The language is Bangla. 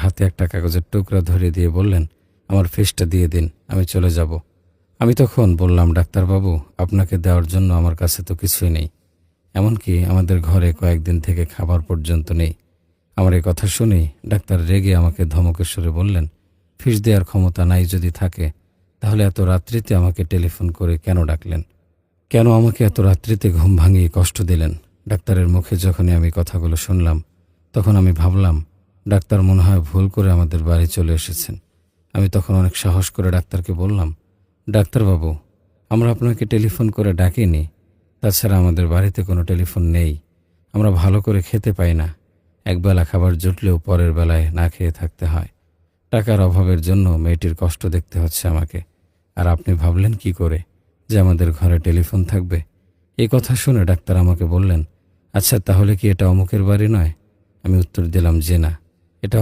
হাতে একটা কাগজের টুকরা ধরিয়ে দিয়ে বললেন, আমার ফিসটা দিয়ে দিন, আমি চলে যাব। আমি তখন বললাম, ডাক্তারবাবু, আপনাকে দেওয়ার জন্য আমার কাছে তো কিছুই নেই, এমনকি আমাদের ঘরে কয়েকদিন থেকে খাবার পর্যন্ত নেই। আমার এই কথা শুনেই ডাক্তার রেগে আমাকে ধমকের সুরে বললেন, ফিস দেওয়ার ক্ষমতা নাই যদি থাকে, তাহলে এত রাত্রিতে আমাকে টেলিফোন করে কেন ডাকলেন? কেন আমাকে এত রাত্রিতে ঘুম ভাঙিয়ে কষ্ট দিলেন? ডাক্তারের মুখে যখনই আমি কথাগুলো শুনলাম, তখন আমি ভাবলাম, ডাক্তার মনে হয় ভুল করে আমাদের বাড়ি চলে এসেছেন। আমি তখন অনেক সাহস করে ডাক্তারকে বললাম, ডাক্তারবাবু, আমরা আপনাকে টেলিফোন করে ডাকিনি। তাছাড়া আমাদের বাড়িতে কোনো টেলিফোন নেই। আমরা ভালো করে খেতে পাই না। একবেলা খাবার জুটলেও পরের বেলায় না খেয়ে থাকতে হয়। টাকার অভাবের জন্য মেয়েটির কষ্ট দেখতে হচ্ছে আমাকে। আর আপনি ভাবলেন কি করে যে আমাদের ঘরে টেলিফোন থাকবে? এই কথা শুনে ডাক্তার আমাকে বললেন, আচ্ছা তাহলে কি এটা অমুকের বাড়ি নয়? আমি উত্তর দিলাম যে না, এটা